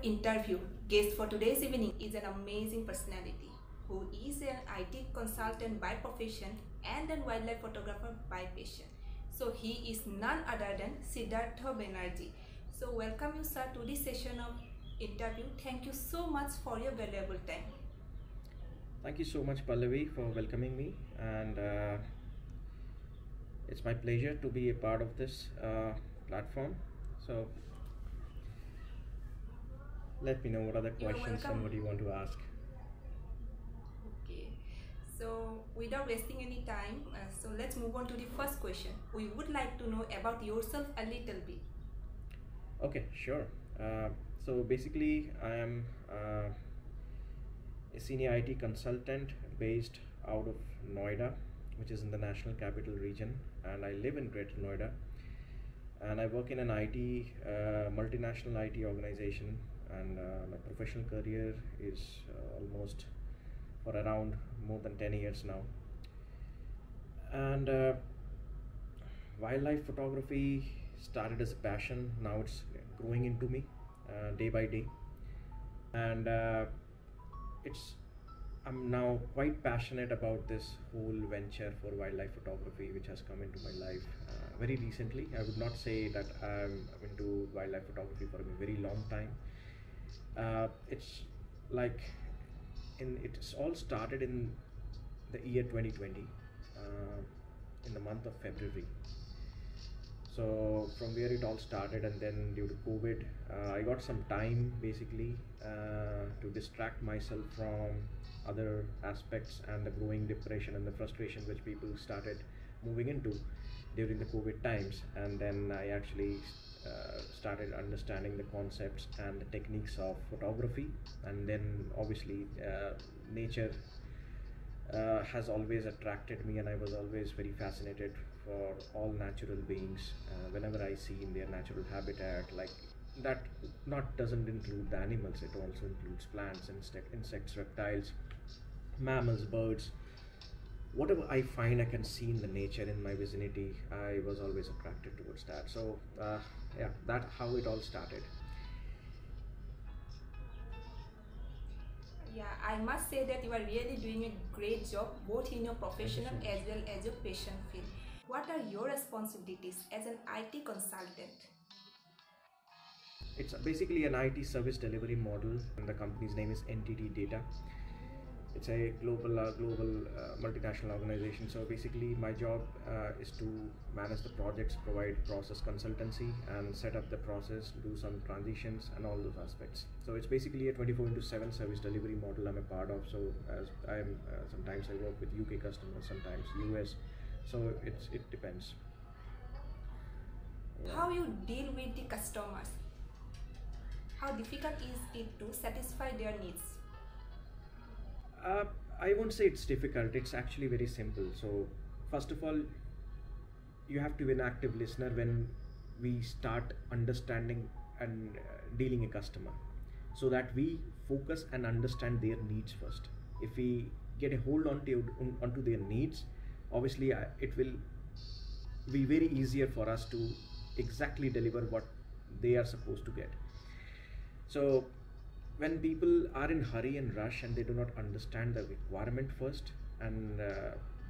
interview guest for today's evening is an amazing personality who is an IT consultant by profession and a wildlife photographer by passion. So he is none other than Siddhartha Banerjee. So welcome you sir to this session of interview. Thank you so much for your valuable time. Thank you so much, Pallabi, for welcoming me, and it's my pleasure to be a part of this platform. So let me know what other questions somebody want to ask. Okay, so without wasting any time, so let's move on to the first question. We would like to know about yourself a little bit. Okay, sure. So basically, I am a senior IT consultant based out of Noida, which is in the National Capital Region, and I live in Greater Noida. And I work in an IT, multinational IT organization, and my professional career is almost for around more than 10 years now. And wildlife photography started as a passion. Now it's growing into me day by day, and I'm now quite passionate about this whole venture for wildlife photography, which has come into my life very recently. I would not say that I'm into wildlife photography for a very long time. It's like it's all started in the year 2020, in the month of February. So from where it all started, and then due to COVID, I got some time basically to distract myself from other aspects and the growing depression and the frustration which people started moving into during the COVID times. And then I actually started understanding the concepts and the techniques of photography. And then obviously nature has always attracted me, and I was always very fascinated for all natural beings. Whenever I see in their natural habitat, like that, not doesn't include the animals, it also includes plants, insects, reptiles, mammals, birds. Whatever I find I can see in the nature in my vicinity, I was always attracted towards that. So yeah, that's how it all started. Yeah, I must say that you are really doing a great job both in your professional as well as your passion field. What are your responsibilities as an IT consultant? It's basically an IT service delivery model, and the company's name is NTT Data. It's a global multinational organization. So basically my job is to manage the projects, provide process consultancy, and set up the process, do some transitions and all those aspects. So it's basically a 24/7 service delivery model I'm a part of. So as I'm sometimes I work with UK customers, sometimes US, so it depends. Yeah. How you deal with the customers? How difficult is it to satisfy their needs? I won't say it's difficult, it's actually very simple. So first of all, you have to be an active listener when we start understanding and dealing a customer, so that we focus and understand their needs first. If we get a hold onto their needs, obviously it will be very easier for us to exactly deliver what they are supposed to get. So when people are in hurry and rush and they do not understand the requirement first, and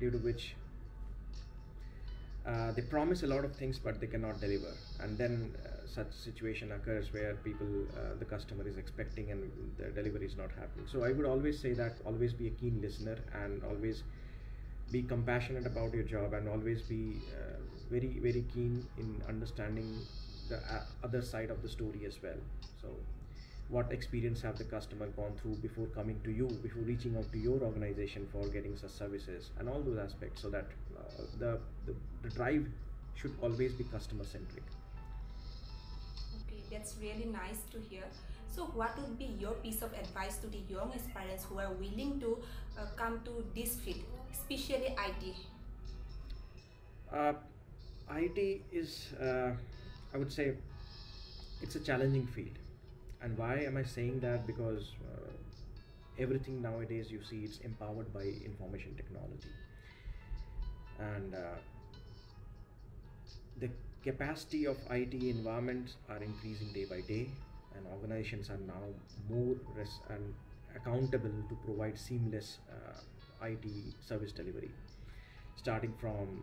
due to which they promise a lot of things but they cannot deliver, and then such situation occurs where the customer is expecting and the delivery is not happening. So I would always say that always be a keen listener, and always be compassionate about your job, and always be very, very keen in understanding the other side of the story as well. So what experience have the customer gone through before coming to you, before reaching out to your organization for getting such services, and all those aspects, so that the drive should always be customer centric. Okay, that's really nice to hear. So what would be your piece of advice to the young aspirants who are willing to come to this field, especially IT? IT is, I would say, it's a challenging field. And why am I saying that? Because everything nowadays you see, it's empowered by information technology, and the capacity of IT environments are increasing day by day, and organizations are now more and accountable to provide seamless IT service delivery, starting from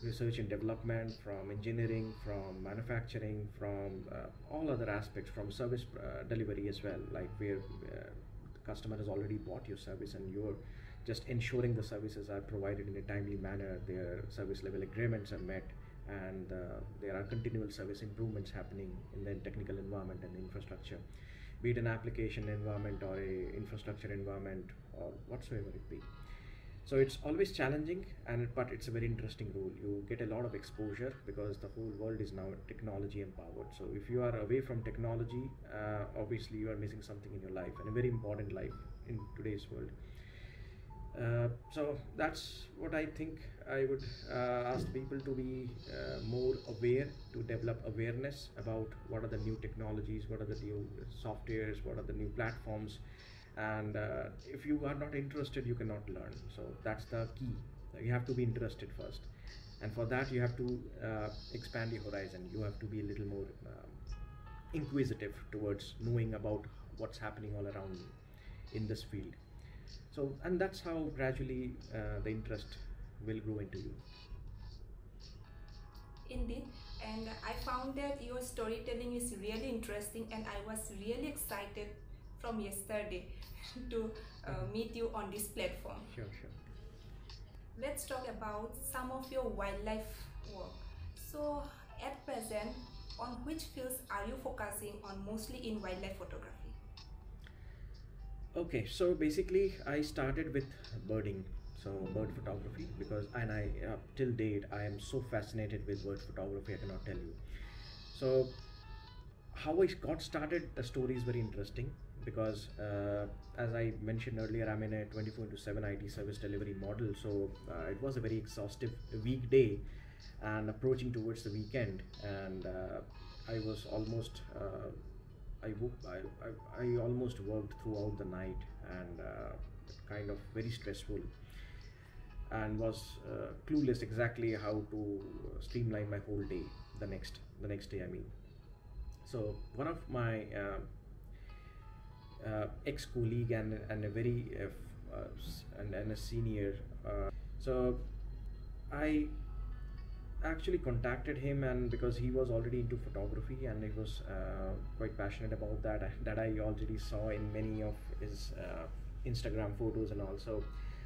research and development, from engineering, from manufacturing, from all other aspects, from service delivery as well, like where the customer has already bought your service and you're just ensuring the services are provided in a timely manner, their service level agreements are met, and there are continual service improvements happening in the technical environment and infrastructure, be it an application environment or a infrastructure environment or whatsoever it be. So it's always challenging, but it's a very interesting role. You get a lot of exposure because the whole world is now technology empowered. So if you are away from technology, obviously you are missing something in your life, and a very important life in today's world. So that's what I think. I would ask people to be more aware, to develop awareness about what are the new technologies, what are the new softwares, what are the new platforms, and if you are not interested, you cannot learn. So that's the key. You have to be interested first, and for that you have to expand your horizon. You have to be a little more inquisitive towards knowing about what's happening all around in this field. So, and that's how gradually the interest will grow into you. Indeed, and I found that your storytelling is really interesting, and I was really excited from yesterday to meet you on this platform. Sure, sure. Let's talk about some of your wildlife work. So, at present, on which fields are you focusing on mostly in wildlife photography? Okay, so basically I started with birding, so bird photography, because and I till date I am so fascinated with bird photography, I cannot tell you. So how I got started, the story is very interesting because as I mentioned earlier, I'm in a 24/7 IT service delivery model, so it was a very exhaustive weekday and approaching towards the weekend, and I was almost I almost worked throughout the night, and kind of very stressful, and was clueless exactly how to streamline my whole day the next day, I mean. So one of my ex-colleague and a very and a senior, so I actually contacted him, and because he was already into photography and he was quite passionate about that I already saw in many of his Instagram photos and all. So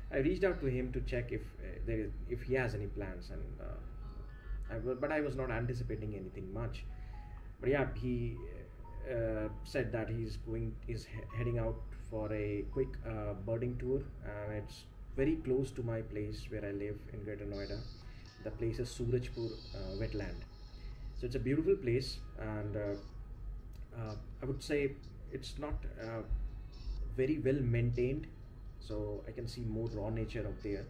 I reached out to him to check if he has any plans, and but I was not anticipating anything much. But yeah, he said that is heading out for a quick birding tour, and it's very close to my place where I live in Greater Noida. The place is Surajpur wetland. So it's a beautiful place, and I would say it's not very well maintained, so I can see more raw nature out there.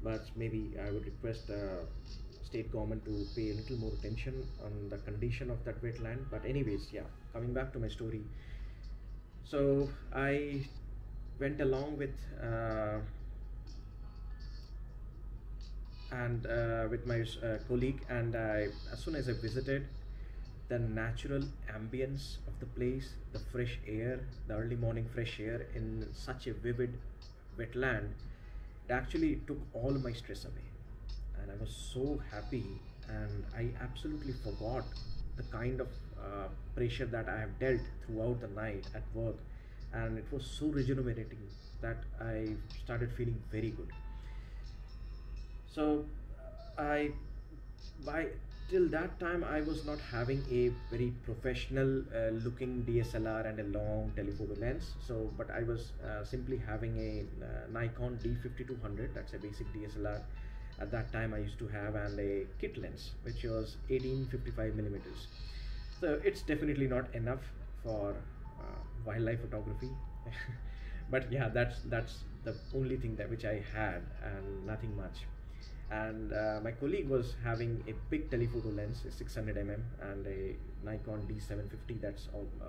But maybe I would request state government to pay a little more attention on the condition of that wetland. But anyways, yeah, coming back to my story. So I went along with with my colleague, and as soon as I visited, the natural ambience of the place, the fresh air, the early morning fresh air in such a vivid wetland, it actually took all my stress away, and I was so happy, and I absolutely forgot the kind of pressure that I have dealt throughout the night at work, and it was so rejuvenating that I started feeling very good. So I by till that time I was not having a very professional looking DSLR and a long telephoto lens, so but I was simply having a Nikon D5200, that's a basic DSLR at that time I used to have, and a kit lens which was 1855 millimeters. So it's definitely not enough for wildlife photography but yeah, that's the only thing that which I had, and nothing much. And my colleague was having a big telephoto lens, a 600 mm, and a Nikon D750, that's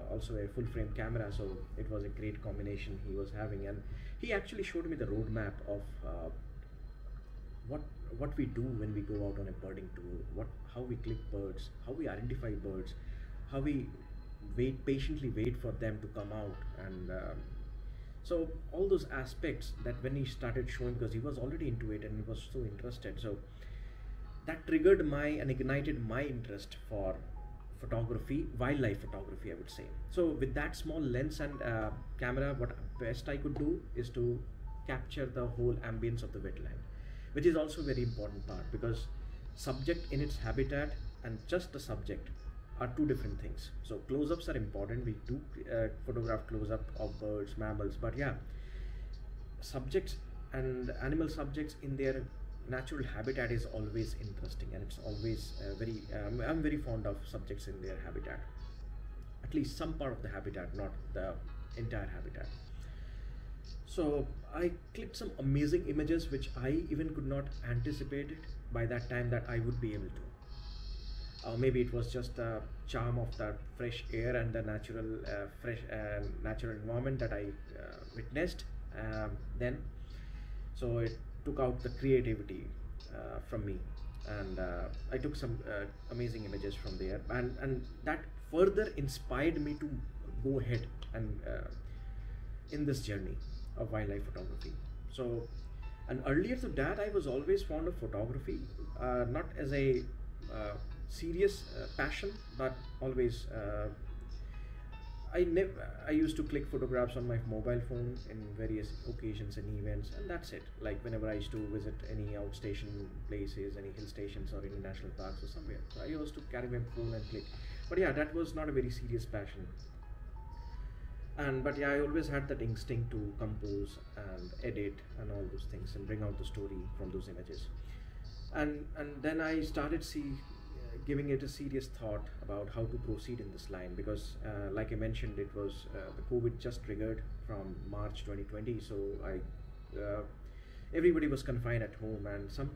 also a full frame camera, so it was a great combination he was having. And he actually showed me the roadmap of what we do when we go out on a birding tour, how we click birds, how we identify birds, how we patiently wait for them to come out. And so all those aspects that when he started showing, because he was already into it and he was so interested, so that triggered my and ignited my interest for photography, wildlife photography, I would say. So with that small lens and camera, what best I could do is to capture the whole ambience of the wetland, which is also a very important part, because subject in its habitat and just the subject are two different things. So close-ups are important. We do photograph close-up of birds, mammals, but yeah, subjects and animal subjects in their natural habitat is always interesting, and it's always very I'm very fond of subjects in their habitat, at least some part of the habitat, not the entire habitat. So I clicked some amazing images which I even could not anticipate it by that time that I would be able to. Maybe it was just the charm of the fresh air and the natural fresh natural environment that I witnessed then. So it took out the creativity from me, and I took some amazing images from there, and that further inspired me to go ahead and in this journey of wildlife photography. So, and earlier to that, I was always fond of photography, not as a serious passion, but always I used to click photographs on my mobile phone in various occasions and events, and that's it. Like whenever I used to visit any outstation places, any hill stations or any national parks or somewhere, so I used to carry my phone and click. But yeah, that was not a very serious passion. And but yeah, I always had that instinct to compose and edit and all those things and bring out the story from those images. And then I started giving it a serious thought about how to proceed in this line, because like I mentioned, it was the COVID just triggered from March 2020. So everybody was confined at home, and some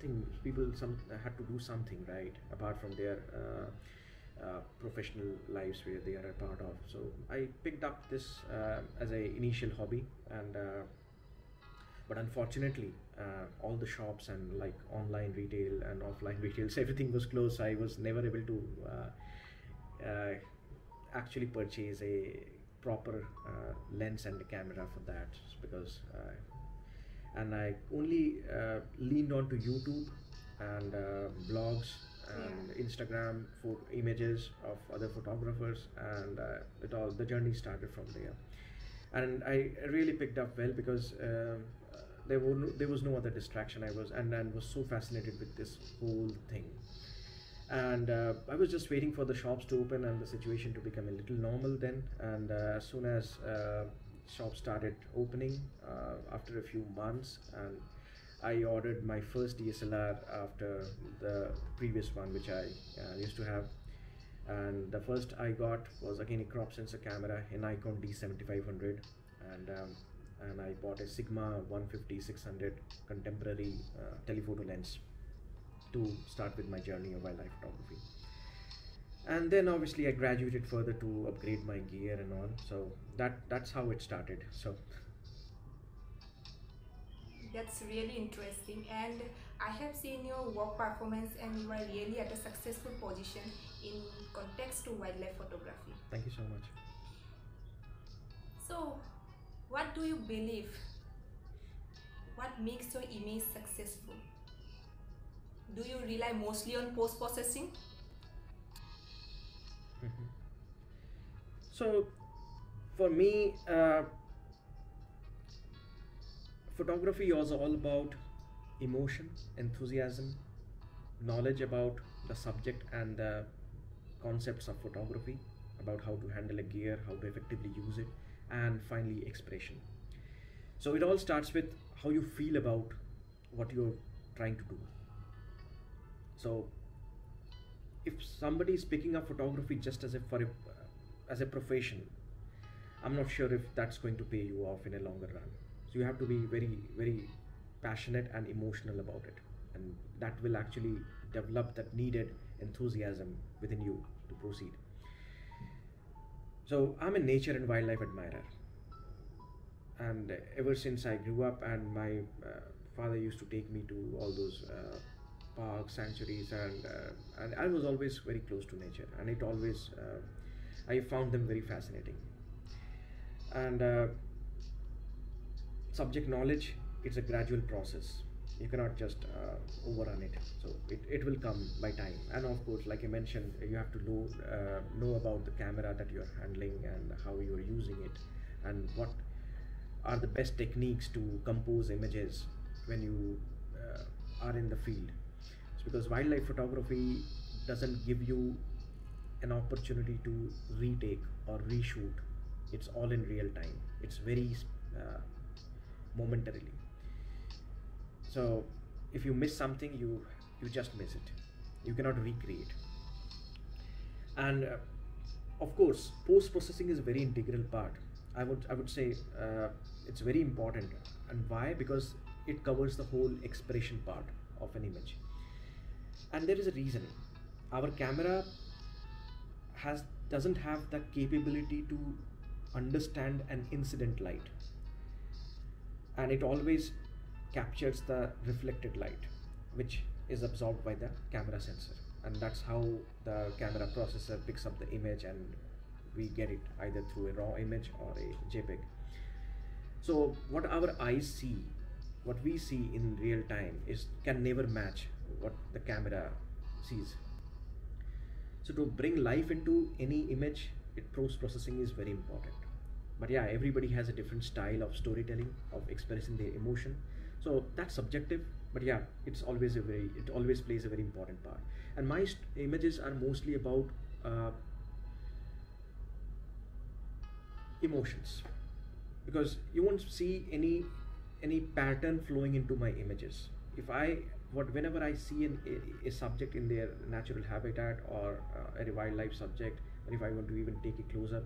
had to do something, right, apart from their professional lives where they are a part of. So I picked up this as a initial hobby, and but unfortunately all the shops and like online retail and offline retails, everything was closed, so I was never able to actually purchase a proper lens and a camera for that, because and I only leaned on to YouTube and blogs and Instagram for images of other photographers, and the journey started from there. And I really picked up well, because there was no other distraction. I was so fascinated with this whole thing, and I was just waiting for the shops to open and the situation to become a little normal then. And as soon as shops started opening after a few months, and I ordered my first DSLR after the previous one which I used to have. And the first I got was again a crop sensor camera, a Nikon D7500, and I bought a Sigma 150-600 contemporary telephoto lens to start with my journey of wildlife photography. And then obviously I graduated further to upgrade my gear and all. So that's how it started. So That's really interesting, and I have seen your work performance, and you are really at a successful position in context to wildlife photography. thank you so much. So, what do you believe? What makes your image successful? Do you rely mostly on post processing? Mhm. So for me, photography was all about emotion, enthusiasm, knowledge about the subject and the concepts of photography, about how to handle a gear, how to effectively use it, and finally expression. So it all starts with how you feel about what you're trying to do. So if somebody is picking up photography just as a profession, I'm not sure if that's going to pay you off in a longer run. So you have to be very, very passionate and emotional about it, and that will actually develop that needed enthusiasm within you to proceed. So I'm a nature and wildlife admirer, and ever since I grew up, and my father used to take me to all those parks, sanctuaries, and I was always very close to nature, and it always I found them very fascinating. And subject knowledge, it's a gradual process. You cannot just overrun it. So it will come by time. And of course, like I mentioned, you have to know about the camera that you're handling and how you're using it, and what are the best techniques to compose images when you are in the field. It's because wildlife photography doesn't give you an opportunity to retake or reshoot. It's all in real time. It's very momentarily. So if you miss something, you just miss it. You cannot recreate. And of course, post processing is a very integral part. I would say it's very important. And why? Because it covers the whole expression part of an image. And there is a reason. Our camera doesn't have the capability to understand an incident light, and it always captures the reflected light, which is absorbed by the camera sensor, and that's how the camera processor picks up the image, and we get it either through a raw image or a JPEG. So what our eyes see, what we see in real time, can never match what the camera sees. So to bring life into any image, post processing is very important. But yeah, everybody has a different style of storytelling, of expressing their emotion. So that's subjective, but yeah, it always plays a very important part. And my images are mostly about emotions, because you won't see any pattern flowing into my images. Whenever I see a subject in their natural habitat, or a wildlife subject, or if I want to even take a close up,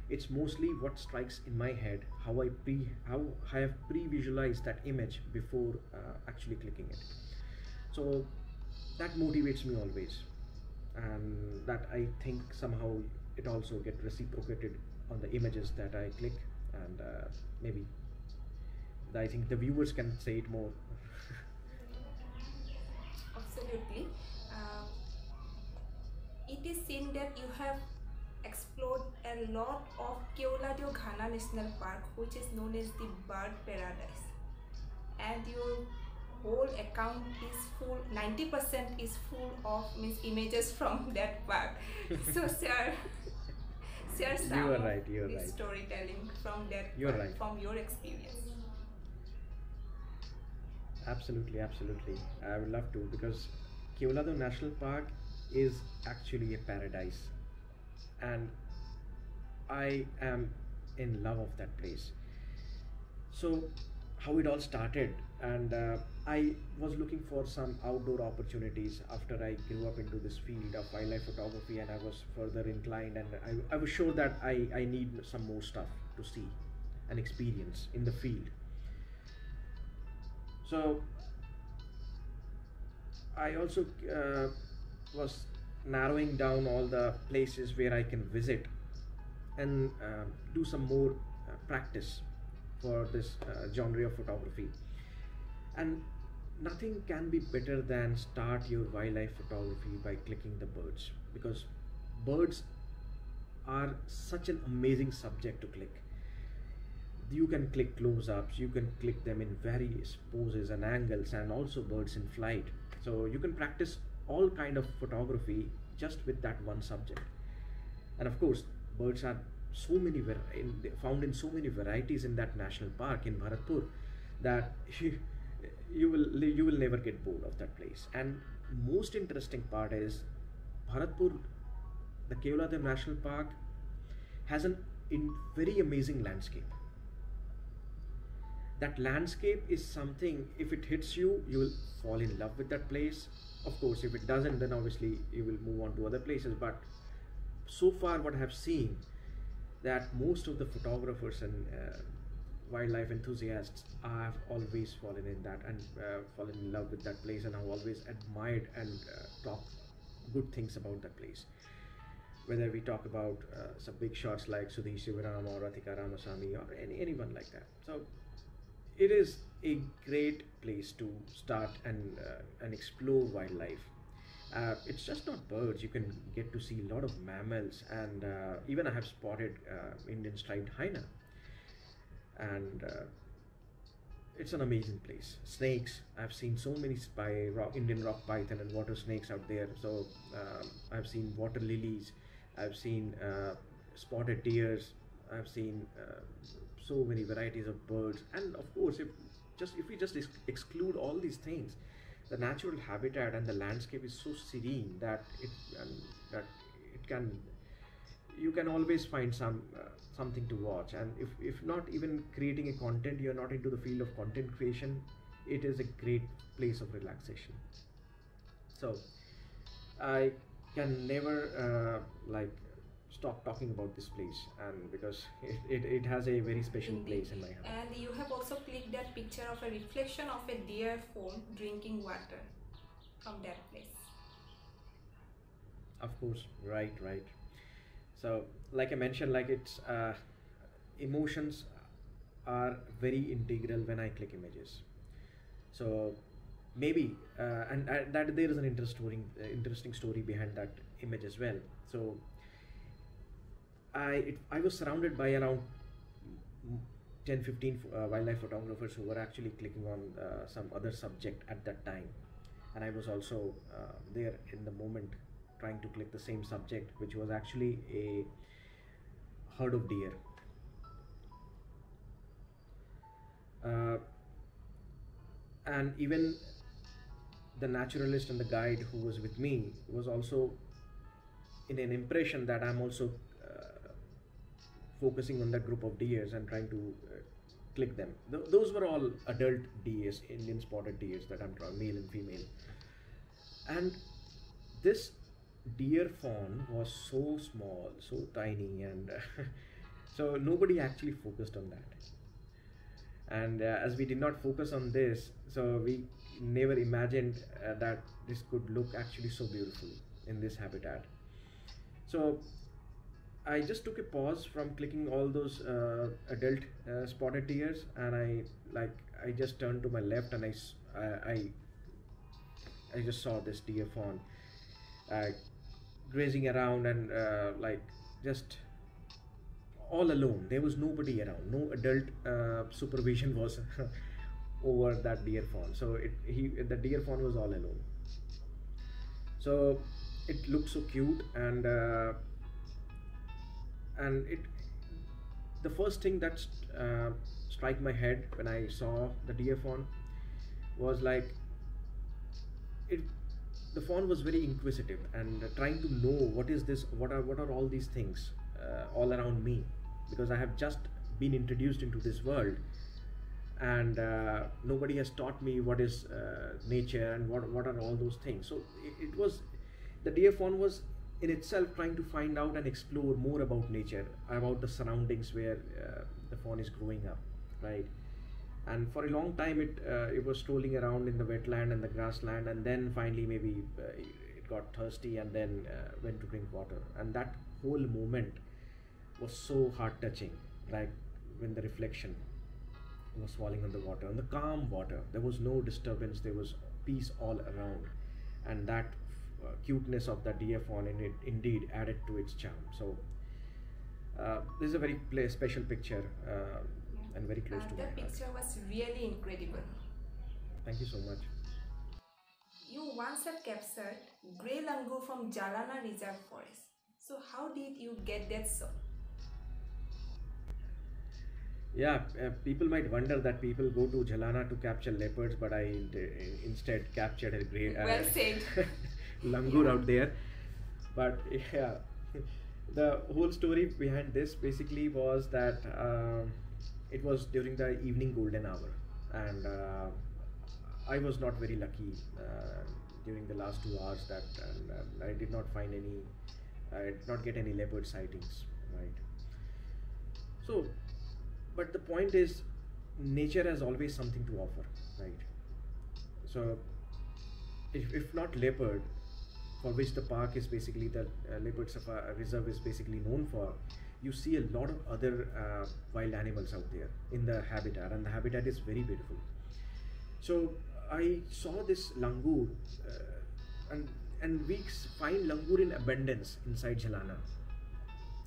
it's mostly what strikes in my head, how I have pre-visualized that image before actually clicking it. So that motivates me always, and that I think somehow it also gets reciprocated on the images that I click, and maybe I think the viewers can say it more. Absolutely. It is seen that you have explored a lot of Keoladeo Ghana National Park, which is known as the bird paradise, and your whole account is full, 90% is full of images from that park. So share some You are right. storytelling from that You're park, right. from your experience. Absolutely. I would love to, because Keoladeo National Park is actually a paradise, and I am in love of that place. So how it all started, and I was looking for some outdoor opportunities after I grew up into this field of wildlife photography, and I was further inclined, and I was sure that I need some more stuff to see and experience in the field. So I also was narrowing down all the places where I can visit, and do some more practice for this genre of photography. And nothing can be better than start your wildlife photography by clicking the birds, because birds are such an amazing subject to click. You can click close-ups, you can click them in various poses and angles, and also birds in flight. So you can practice all kind of photography just with that one subject. And of course, birds are found in so many varieties in that national park in Bharatpur, that you will never get bored of that place. And most interesting part is, Bharatpur, the Keoladeo National Park, has very amazing landscape. That landscape is something, if it hits you, you will fall in love with that place. Of course, if it doesn't, then obviously you will move on to other places. But so far what I have seen, that most of the photographers and wildlife enthusiasts have always fallen in that, and fallen in love with that place, and have always admired and talked good things about that place. Whether we talk about some big shots like Sudhi Sivaram or Rathika Ramasamy, or anyone like that. So it is a great place to start and explore wildlife. It's just not birds. You can get to see a lot of mammals, and even I have spotted Indian striped hyena, and it's an amazing place. Snakes. I've seen so many Indian rock python and water snakes out there. So I've seen water lilies. I've seen spotted deers. I've seen so many varieties of birds. And of course, if we just exclude all these things, the natural habitat and the landscape is so serene that it can, you can always find something to watch. And if not even creating a content, you're not into the field of content creation, it is a great place of relaxation. So I can never like stop talking about this place, and because it has a very special place in my heart. And you have also clicked that picture of a reflection of a deer fawn drinking water from that place. Of course, right. So like I mentioned, like it's emotions are very integral when I click images. So maybe that there is an interesting story behind that image as well. So I was surrounded by around 10-15 wildlife photographers who were actually clicking on some other subject at that time, and I was also there in the moment trying to click the same subject, which was actually a herd of deer. And even the naturalist and the guide who was with me was also in an impression that I'm also focusing on that group of deers and trying to click them. Those were all adult deers, Indian spotted deers that I'm trying, male and female. And this deer fawn was so small, so tiny, and so nobody actually focused on that. And as we did not focus on this, so we never imagined that this could look actually so beautiful in this habitat. So I just took a pause from clicking all those adult spotted deers, and I just turned to my left, and I just saw this deer fawn grazing around, and like just all alone. There was nobody around. No adult supervision was over that deer fawn. So the deer fawn was all alone. So it looked so cute, and the first thing that struck my head when I saw the deer fawn was like the fawn was very inquisitive and trying to know what is this, what are all these things all around me, because I have just been introduced into this world, and nobody has taught me what is nature and what are all those things. So it was, the deer fawn was in itself trying to find out and explore more about nature, about the surroundings where the fawn is growing up, right? And for a long time it was strolling around in the wetland and the grassland, and then finally maybe it got thirsty and then went to drink water. And that whole moment was so heart touching, like when the reflection was falling on the water, on the calm water. There was no disturbance, there was peace all around, and that cuteness of the deer fawn in it indeed added to its charm. So this is a very special picture and very close to my heart. The picture was really incredible. Thank you so much. You once have captured grey langur from Jalana Reserve Forest. So how did you get that shot? Yeah, people might wonder that people go to Jalana to capture leopards, but I instead captured a grey well said. langur out there. But yeah, the whole story behind this basically was that it was during the evening golden hour, and I was not very lucky during the last 2 hours that, and I did not find any, I did not get any leopard sightings, right? So, but the point is, nature has always something to offer, right? So if not leopard, for which the park is basically, the leopard reserve is basically known for, you see a lot of other wild animals out there in the habitat, and the habitat is very beautiful. So I saw this langur, and and we find langur in abundance inside Jhalana.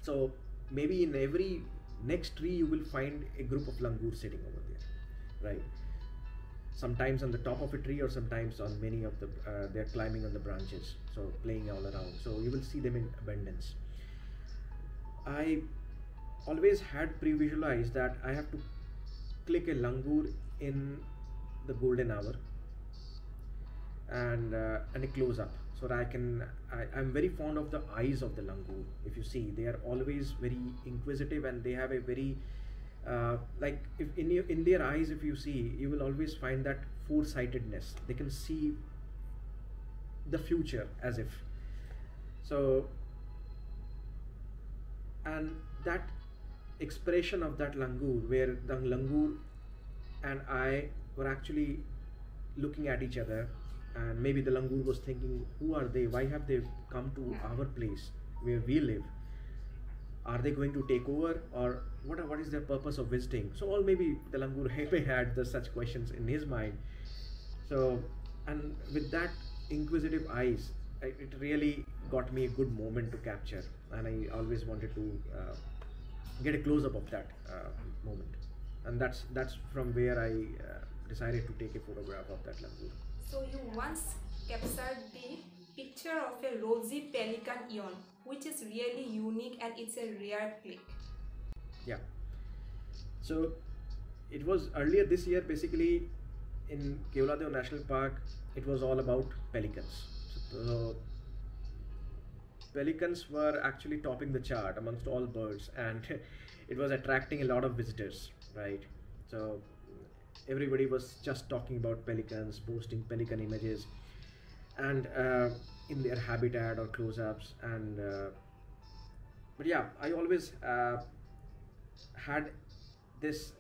So maybe in every next tree you will find a group of langur sitting over there, right? Sometimes on the top of a tree, or sometimes on many of the they're climbing on the branches, so playing all around. So you will see them in abundance. I always had pre-visualized that I have to click a langur in the golden hour and a close up, so that I'm very fond of the eyes of the langur. If you see, they are always very inquisitive, and they have a very like, if in their eyes, if you see, you will always find that foresightedness. They can see the future, as if so. And that expression of that langur, where the langur and I were actually looking at each other, and maybe the langur was thinking, who are they, why have they come to our place where we live? Are they going to take over, or what is their purpose of visiting? So, all maybe the langur had such questions in his mind. So, and with that inquisitive eyes, it really got me a good moment to capture, and I always wanted to get a close-up of that moment, and that's from where I decided to take a photograph of that langur. So you once captured the picture of a rosy pelican yawn, which is really unique, and it's a rare click. Yeah. So it was earlier this year, basically in Keoladeo National Park. It was all about pelicans. So pelicans were actually topping the chart amongst all birds, and it was attracting a lot of visitors, right? So everybody was just talking about pelicans, posting pelican images, and in their habitat or close-ups. And but yeah, I always had this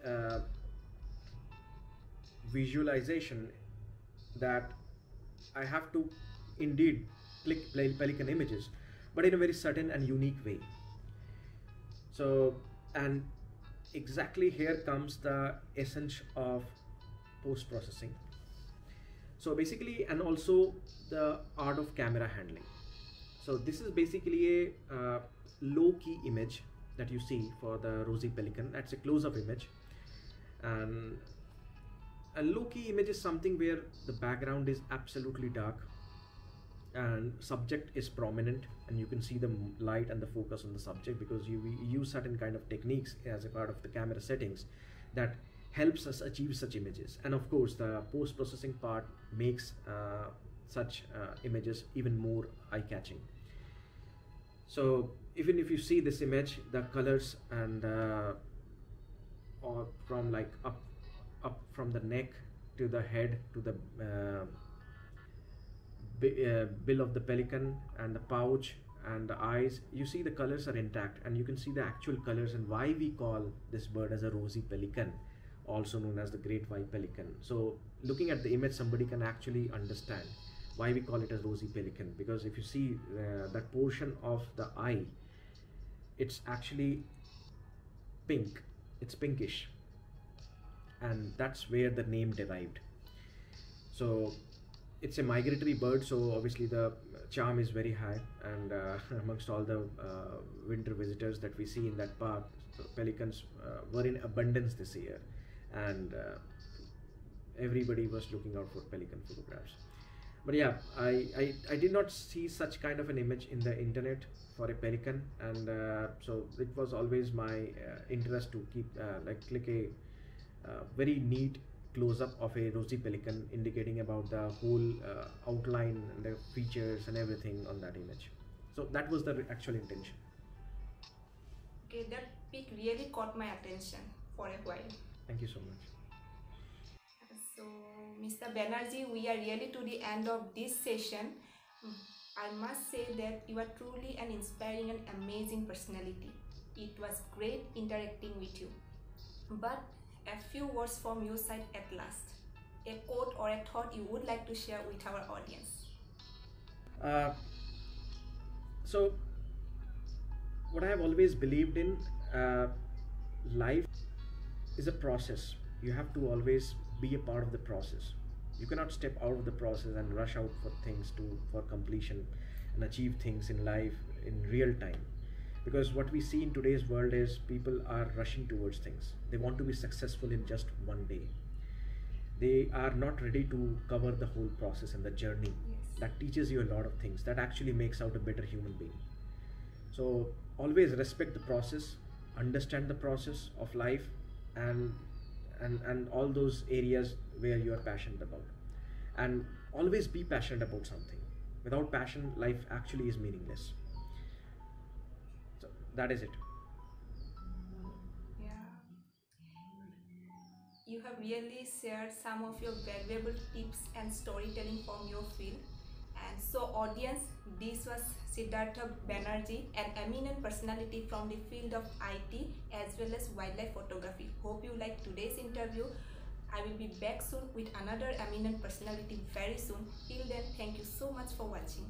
visualization that I have to indeed click pelican images, but in a very certain and unique way. So, and exactly here comes the essence of post-processing. So basically, and also the art of camera handling. So this is basically a low-key image that you see for the rosy pelican. That's a close-up image, and a low-key image is something where the background is absolutely dark and subject is prominent, and you can see the light and the focus on the subject, because you use certain kind of techniques as a part of the camera settings that helps us achieve such images. And of course, the post-processing part makes such images even more eye-catching. So even if you see this image, the colors and or from like up from the neck to the head to the bill of the pelican and the pouch and the eyes, you see the colors are intact, and you can see the actual colors, and why we call this bird as a rosy pelican, also known as the great white pelican. So looking at the image, somebody can actually understand why we call it as rosy pelican, because if you see that portion of the eye, it's actually pink, it's pinkish, and that's where the name derived. So it's a migratory bird, so obviously the charm is very high, and amongst all the winter visitors that we see in that park, so pelicans were in abundance this year, and everybody was looking out for pelican photographs. But yeah, I did not see such kind of an image in the internet for a pelican, and so it was always my interest to keep click a very neat close-up of a rosy pelican, indicating about the whole outline and the features and everything on that image. So that was the actual intention. Okay, that pic really caught my attention for a while. Thank you so much. So Mr. Banerjee, we are really to the end of this session. I must say that you are truly an inspiring and amazing personality. It was great interacting with you. But a few words from your side at last. A quote or a thought you would like to share with our audience. So what I have always believed in, life is a process. You have to always be a part of the process. You cannot step out of the process and rush out for things to for completion and achieve things in life in real time. Because what we see in today's world is people are rushing towards things. They want to be successful in just one day. They are not ready to cover the whole process and the journey. Yes. That teaches you a lot of things. That actually makes out a better human being. So always respect the process, understand the process of life, and and all those areas where you are passionate about. And always be passionate about something. Without passion, life actually is meaningless. So that is it. Yeah. You have really shared some of your valuable tips and storytelling from your field. And so, audience, this was Siddhartha Banerjee, an eminent personality from the field of IT as well as wildlife photography. Hope you like today's interview. I will be back soon with another eminent personality very soon. Till then, thank you so much for watching.